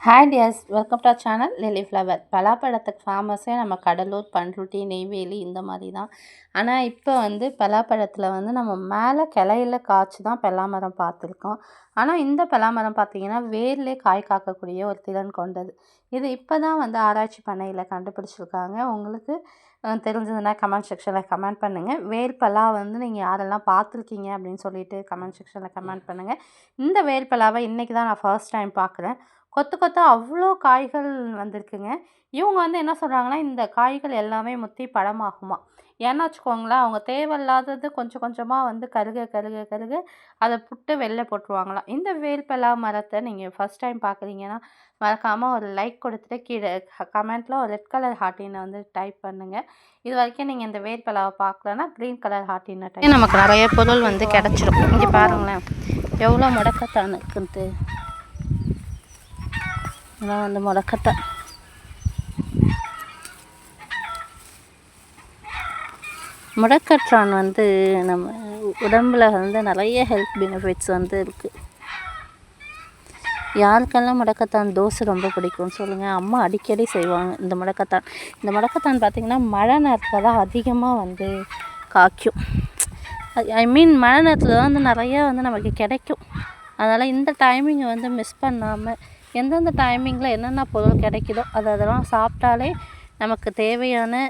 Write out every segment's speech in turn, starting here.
Hi dears, welcome to our channel lily flower. பலாப்பழத்துக்கு ஃபேமஸே நம்ம கடலூர், பண்ருட்டி, நெய்வேலி இந்த மாதிரி தான். ஆனால் இப்போ பலாப்பழத்தில் நம்ம மேலே கிளையில காய்ச்சி தான் பலாமரம் பார்த்துருக்கோம். ஆனால் இந்த பலாமரம் பார்த்திங்கன்னா வேர்லே காய் காக்கக்கூடிய ஒரு திறன் கொண்டது. இது இப்போ தான் ஆராய்ச்சி பண்ணையில் கண்டுபிடிச்சிருக்காங்க. உங்களுக்கு தெரிஞ்சதுன்னா கமெண்ட் செக்ஷனில் கமெண்ட் பண்ணுங்கள். வேர் பலா நீங்கள் யாரெல்லாம் பார்த்துருக்கீங்க அப்படின்னு சொல்லிட்டு கமெண்ட் செக்ஷனில் கமெண்ட் பண்ணுங்கள். இந்த வேர் பலாவை இன்றைக்கி தான் நான் ஃபர்ஸ்ட் டைம் பார்க்குறேன். கொத்து கொத்தா அவ்வளோ காய்கள் வந்திருக்குங்க. இவங்க என்ன சொல்கிறாங்கன்னா, இந்த காய்கள் எல்லாமே முத்தி பழமாகுமா. ஏன்னா வச்சுக்கோங்களேன், அவங்க தேவையில்லாதது கொஞ்சம் கொஞ்சமாக கருக கருக கருக அதை புட்டு வெளில போட்டுருவாங்களாம். இந்த வேல்பலா மரத்தை நீங்கள் ஃபஸ்ட் டைம் பார்க்குறீங்கன்னா மறக்காமல் ஒரு லைக் கொடுத்துட்டு கீழே கமெண்ட்டில் ஒரு ரெட் கலர் ஹார்ட்டினை டைப் பண்ணுங்கள். இது வரைக்கும் நீங்கள் இந்த வேல்பலாவை பார்க்கலன்னா க்ரீன் கலர் ஹார்ட்டினை டைப். நமக்கு நிறைய பொருள் கிடச்சிடும். இங்கே பாருங்களேன் எவ்வளோ முடக்கத்தான் இருக்குன்ட்டு. இதான் முடக்கத்தான். முடக்கத்தான் நம்ம உடம்பில் நிறைய ஹெல்த் பெனிஃபிட்ஸ் இருக்குது. யாருக்கெல்லாம் முடக்கத்தான் தோசை ரொம்ப பிடிக்கும்னு சொல்லுங்கள். அம்மா அடிக்கடி செய்வாங்க இந்த முடக்கத்தான். இந்த முடக்கத்தான் பார்த்திங்கன்னா மழை நேரத்தில் தான் அதிகமாக காய்க்கும். ஐ மீன் மழை நேரத்தில் தான் நிறையா நமக்கு கிடைக்கும். அதனால் இந்த டைமிங்கை மிஸ் பண்ணாமல் எந்தெந்த டைமிங்கில் என்னென்ன பொருள் கிடைக்குதோ அதெல்லாம் சாப்பிட்டாலே நமக்கு தேவையான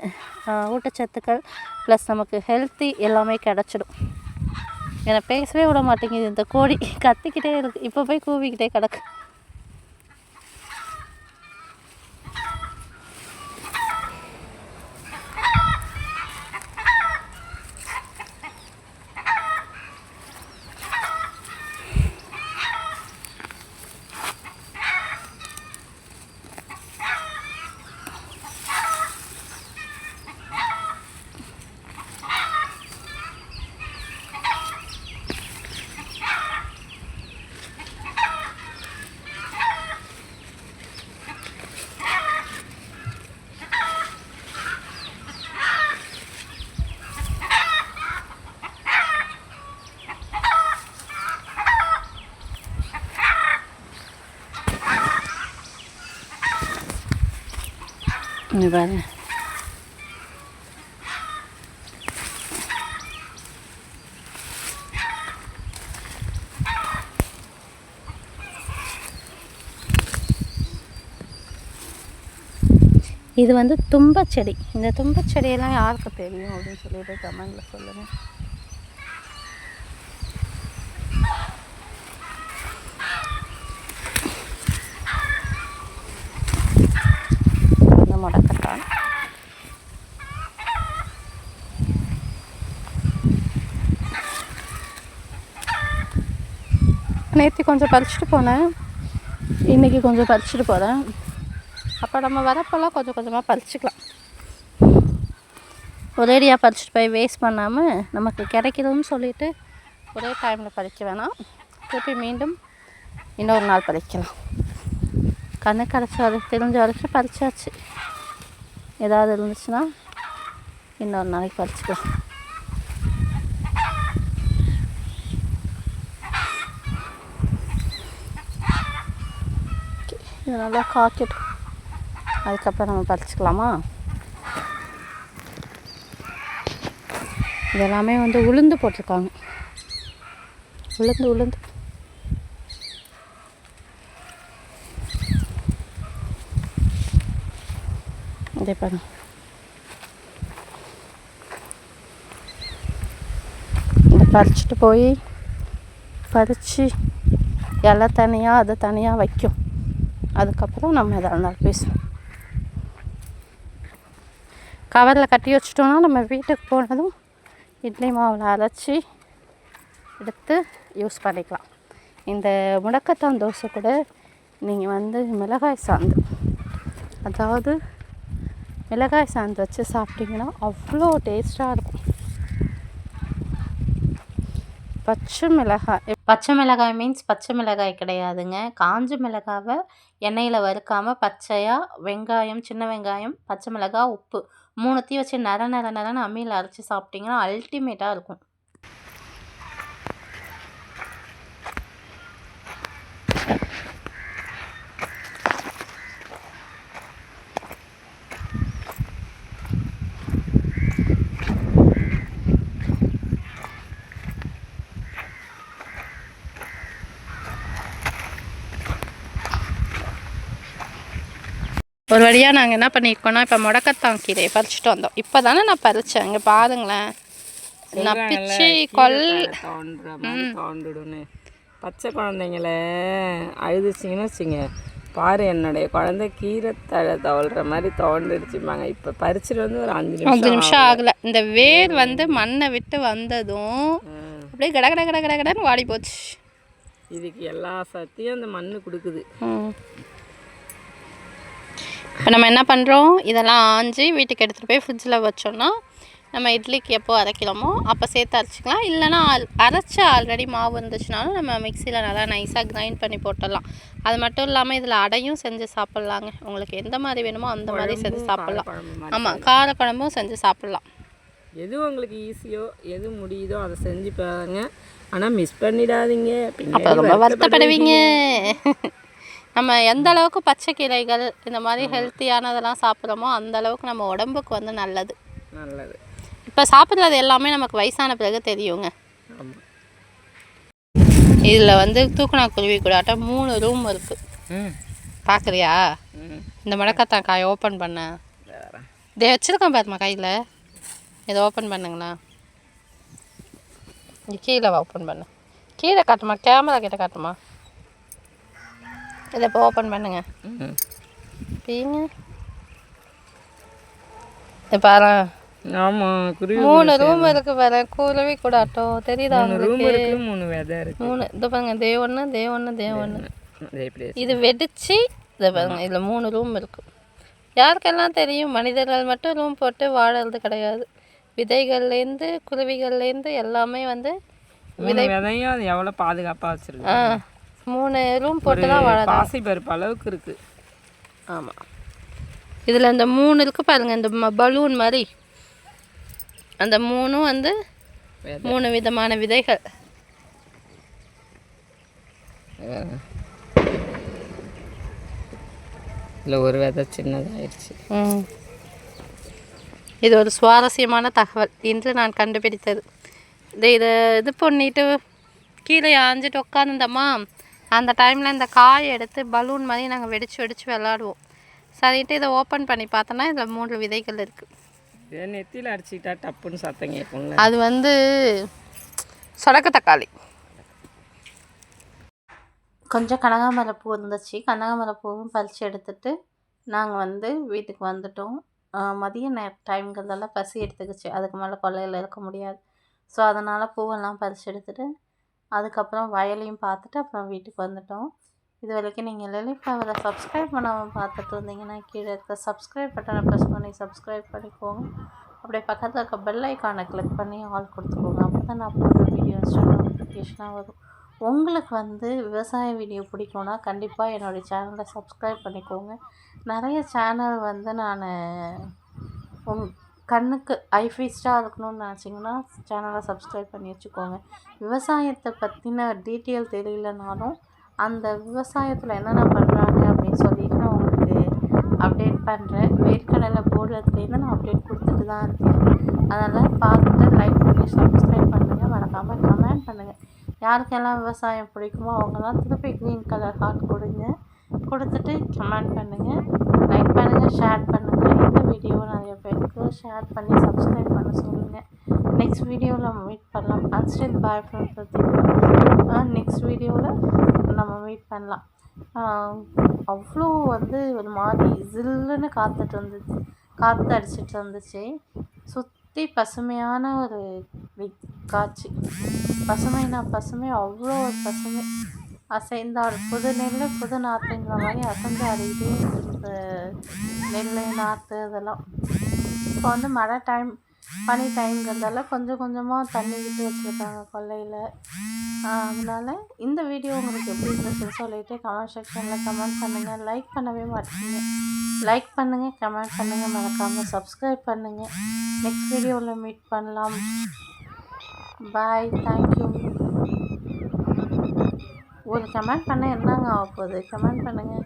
ஊட்டச்சத்துக்கள் ப்ளஸ் நமக்கு ஹெல்த்தி எல்லாமே கிடச்சிடும். என்னை பேசவே விட மாட்டேங்குது இந்த கோழி, கத்திக்கிட்டே இருக்குது. இப்போ போய் கூவிக்கிட்டே கிடக்கு. பாரு இது தும்பச்செடி. இந்த தும்பச்செடியெல்லாம் யாருக்கு தெரியும் அப்படின்னு சொல்லிட்டு கமெண்டில் சொல்லுங்கள். முடக்கத்தான் நேற்று கொஞ்சம் பறிச்சுட்டு போனேன், இன்றைக்கி கொஞ்சம் பறிச்சுட்டு போகிறேன். அப்போ நம்ம வரப்பெல்லாம் கொஞ்சம் கொஞ்சமாக பறிச்சுக்கலாம். ஒரேடியாக பறிச்சுட்டு போய் வேஸ்ட் பண்ணாமல் நமக்கு கிடைக்குதுன்னு சொல்லிவிட்டு ஒரே டைமில் பறிக்க வேணாம். திருப்பி மீண்டும் இன்னொரு நாள் பறிக்கலாம். கண்ணு கிடச்ச வரைக்கும் தெரிஞ்ச வரைக்கும் பறிச்சாச்சு. ஏதாவது இருந்துச்சுன்னா இன்னொரு நாளைக்கு பறிச்சுக்கலாம். இது நல்லா காய்க்கட்டும், அதுக்கப்புறம் நம்ம பறிச்சுக்கலாமா. இதெல்லாமே உளுந்து போட்டிருக்காங்க. உளுந்து இதே பாருங்க. இதை பறிச்சுட்டு போய் பறித்து எல்லாம் தனியாக அதை தனியாக வைக்கும். அதுக்கப்புறம் நம்ம எதாக இருந்தாலும் பேசுவோம். கவரில் கட்டி வச்சிட்டோன்னா நம்ம வீட்டுக்கு போனதும் இட்லி மாவில் அரைச்சி எடுத்து யூஸ் பண்ணிக்கலாம். இந்த முடக்கத்தான் தோசை கூட நீங்கள் மிளகாய் சாந்து, அதாவது மிளகாய் சாந்து வச்சு சாப்பிட்டிங்கன்னா அவ்வளோ டேஸ்ட்டாக இருக்கும். பச்சை மிளகாய் மீன்ஸ் பச்சை மிளகாய் கிடையாதுங்க. காஞ்ச மிளகாவை எண்ணெயில் வறுக்காமல் பச்சையாக வெங்காயம், சின்ன வெங்காயம், பச்சை மிளகாய், உப்பு மூணுத்தையும் வச்சு நரன்னு அம்மியில் அரைச்சி சாப்பிட்டிங்கன்னா அல்டிமேட்டாக இருக்கும். ஒரு வழியாக நாங்கள் என்ன பண்ணியிருக்கோன்னா இப்போ முடக்கத்தான் கீரையை பறிச்சுட்டு வந்தோம். இப்போ தானே நான் பறித்தேன். இங்கே பாருங்களேன், நப்பிச்சு தோண்டுடுன்னு. பச்சை குழந்தைங்கள அழுதுச்சிங்கன்னு வச்சுங்க, பாரு என்னுடைய குழந்தை கீரை தவழ்கிற மாதிரி தோண்டுடுச்சுப்பாங்க. இப்போ பறிச்சுட்டு வந்து ஒரு 5 நிமிஷம் ஆகலை. இந்த வேர் வந்து மண்ணை விட்டு வந்ததும் அப்படியே கட கட கட கட கடன்னு வாடி போச்சு. இதுக்கு எல்லா சக்தியும் அந்த மண் கொடுக்குது. இப்போ நம்ம என்ன பண்ணுறோம், இதெல்லாம் ஆஞ்சி வீட்டுக்கு எடுத்துகிட்டு போய் ஃப்ரிட்ஜில் வச்சோன்னா நம்ம இட்லிக்கு எப்போ அரைக்கிறோமோ அப்போ சேர்த்து அரைச்சிக்கலாம். இல்லைனா அரைச்ச ஆல்ரெடி மாவு இருந்துச்சுனாலும் நம்ம மிக்சியில் நல்லா நைஸாக கிரைண்ட் பண்ணி போட்டுடலாம். அது மட்டும் இல்லாமல் இதில் அடையும் செஞ்சு சாப்பிட்லாங்க. உங்களுக்கு எந்த மாதிரி வேணுமோ அந்த மாதிரி செஞ்சு சாப்பிட்லாம். ஆமாம், காரக்குழம்பும் செஞ்சு சாப்பிட்லாம். எது உங்களுக்கு ஈஸியோ எது முடியுதோ அதை செஞ்சு பாருங்க. ஆனால் மிஸ் பண்ணிடாதீங்க, அப்போ ரொம்ப வருத்தப்படுவீங்க. நம்ம எந்த அளவுக்கு பச்சை கீரைகள் இந்த மாதிரி ஹெல்த்தியானதெல்லாம் சாப்பிட்றோமோ அந்த அளவுக்கு நம்ம உடம்புக்கு வந்து நல்லது. இப்போ சாப்பிட்றது எல்லாமே நமக்கு வயசான பிறகு தெரியுங்க. இதில் வந்து தூக்கணாக்குருவி கூடாட்டம் 3 ரூம் இருக்குது. பார்க்குறியா? இந்த முடக்கத்தான் காயை ஓப்பன் பண்ண இதை வச்சுருக்கேன் பாருமா கையில். இதை ஓப்பன் பண்ணுங்களா, கீழே ஓப்பன் பண்ண, கீழே காட்டுமா, கேமரா கிட்ட காட்டுமா. இதை இப்போ ஓப்பன் பண்ணுங்க. பீங்க பாரு. ஆமாம், 3 ரூம் இருக்கு பாரு. குருவி கூடாட்டம் தெரியுதா உங்களுக்கு? 3 விதை இருக்கு. 3 இது பாருங்க, தேவொன்று தேவொன்று தேவொன்று. இது வெடிச்சு இதை பாருங்க, இதில் 3 ரூம் இருக்கு. யாருக்கெல்லாம் தெரியும், மனிதர்கள் மட்டும் ரூம் போட்டு வாழறது கிடையாது. விதைகள்லேருந்து குருவிகள்லேருந்து எல்லாமே வந்து விதையும் அது எவ்வளோ பாதுகாப்பாக வச்சுருக்கு. 3 ரூம் போட்டு தான் வாழ. பாசி பருப்பு அளவுக்கு இருக்குது. ஆமாம், இதில் இந்த 3 இருக்குது பாருங்கள், இந்த பலூன் மாதிரி. அந்த 3ம் வந்து 3 விதமான விதைகள். இல்லை ஒரு விதை சின்னதாகிடுச்சு. இது ஒரு சுவாரஸ்யமான தகவல் இன்று நான் கண்டுபிடித்தது. இதை இது பண்ணிட்டு கீழே ஆஞ்சிட்டு உட்காந்துருந்தோமா, அந்த டைமில் இந்த காயை எடுத்து பலூன் மாதிரி நாங்கள் வெடித்து விளாடுவோம். சரின்ட்டு இதை ஓப்பன் பண்ணி பார்த்தோன்னா இதில் 3 விதைகள் இருக்குது. நெத்தியில் அடிச்சுக்கிட்டா டப்புன்னு சத்தம் கேட்குங்க. அது வந்து சொடக்க தக்காளி. கொஞ்சம் கனகாமரப்பூ இருந்துச்சு. கனகாமரப்பூவும் பறித்து எடுத்துகிட்டு நாங்கள் வந்து வீட்டுக்கு வந்துட்டோம். மதிய டைம்ங்கிறதெல்லாம் பசி எடுத்துக்கிச்சு. அதுக்கு மேலே கொல்லையில் இருக்க முடியாது. ஸோ அதனால் பூவெல்லாம் பறித்து எடுத்துகிட்டு அதுக்கப்புறம் வயலையும் பார்த்துட்டு அப்புறம் வீட்டுக்கு வந்துட்டோம். இது வரைக்கும் நீங்கள் லில்லி ஃப்ளவரை சப்ஸ்கிரைப் பண்ணாமல் பார்த்துட்டு இருந்தீங்கன்னா கீழே இருக்க சப்ஸ்கிரைப் பட்டனை ப்ரெஸ் பண்ணி சப்ஸ்கிரைப் பண்ணிக்கோங்க. அப்படியே பக்கத்தில் இருக்க பெல் ஐக்கானை கிளிக் பண்ணி ஆல் கொடுத்துக்கோங்க. அப்போ தான் நான் போடுற வீடியோஸ் நோட்டிஃபிகேஷனாக வரும். உங்களுக்கு வந்து விவசாய வீடியோ பிடிக்கும்னா கண்டிப்பாக என்னுடைய சேனலை சப்ஸ்கிரைப் பண்ணிக்கோங்க. நிறைய சேனல் வந்து நான் கண்ணுக்கு ஐஃபீஸ்டாக இருக்கணும்னு நினச்சிங்கன்னா சேனலை சப்ஸ்கிரைப் பண்ணி வச்சுக்கோங்க. விவசாயத்தை பற்றின டீட்டெயில் தெரியலனாலும் அந்த விவசாயத்தில் என்னென்ன பண்ணுறாங்க அப்படின்னு சொல்லிட்டு நான் உங்களுக்கு அப்டேட் பண்ணுறேன். வேர்க்கடலை போடுறதுலேருந்து நான் அப்டேட் கொடுத்துட்டு தான் இருக்கேன். அதனால் பார்த்துட்டு லைக் பண்ணி சப்ஸ்கிரைப் பண்ணுங்கள். மறக்காமல் கமெண்ட் பண்ணுங்கள். யாருக்கெல்லாம் விவசாயம் பிடிக்குமோ அவங்கெல்லாம் திருப்பி க்ரீன் கலர் ஹார்ட் கொடுத்துட்டு கமெண்ட் பண்ணுங்கள், லைக் பண்ணுங்கள், ஷேர் பண்ணுங்கள். இந்த வீடியோவை நிறைய பேருக்கு ஷேர் பண்ணி சப்ஸ்கிரைப் பண்ண சொல்லுங்கள். நெக்ஸ்ட் வீடியோவில் நம்ம மீட் பண்ணலாம். அன்ஸ்டில் பாய் ஃப்ரம் பிரதீபா. நெக்ஸ்ட் வீடியோவில் நம்ம மீட் பண்ணலாம். அவ்வளோ வந்து ஒரு மாதிரி ஜில்லுன்னு காற்று அடிச்சிட்டு இருந்துச்சு. சுற்றி பசுமையான ஒரு காட்சி. பசுமை, அவ்வளோ ஒரு பசுமை. அசைந்தால் புது நெல் புது நாற்றுங்கிற மாதிரி அசைந்து ஆடிக்கிட்டே இந்த நெல் நாற்று இதெல்லாம். இப்போ வந்து மழை டைம் பனி டைம்ங்கிறதால கொஞ்சம் கொஞ்சமாக தண்ணி விட்டு வச்சுருக்காங்க கொல்லையில். அதனால் இந்த வீடியோ உங்களுக்கு எப்படி இருந்துச்சுன்னு சொல்லிவிட்டு கமெண்ட் செக்ஷனில் கமெண்ட் பண்ணுங்கள். லைக் பண்ணவே மாட்டீங்க. லைக் பண்ணுங்கள், கமெண்ட் பண்ணுங்கள், மறக்காமல் சப்ஸ்கிரைப் பண்ணுங்கள். நெக்ஸ்ட் வீடியோவில் மீட் பண்ணலாம். பாய், தேங்க்யூ. ஒரு கமெண்ட் பண்ண என்னங்க ஆக போகுது? கமெண்ட் பண்ணுங்கள்.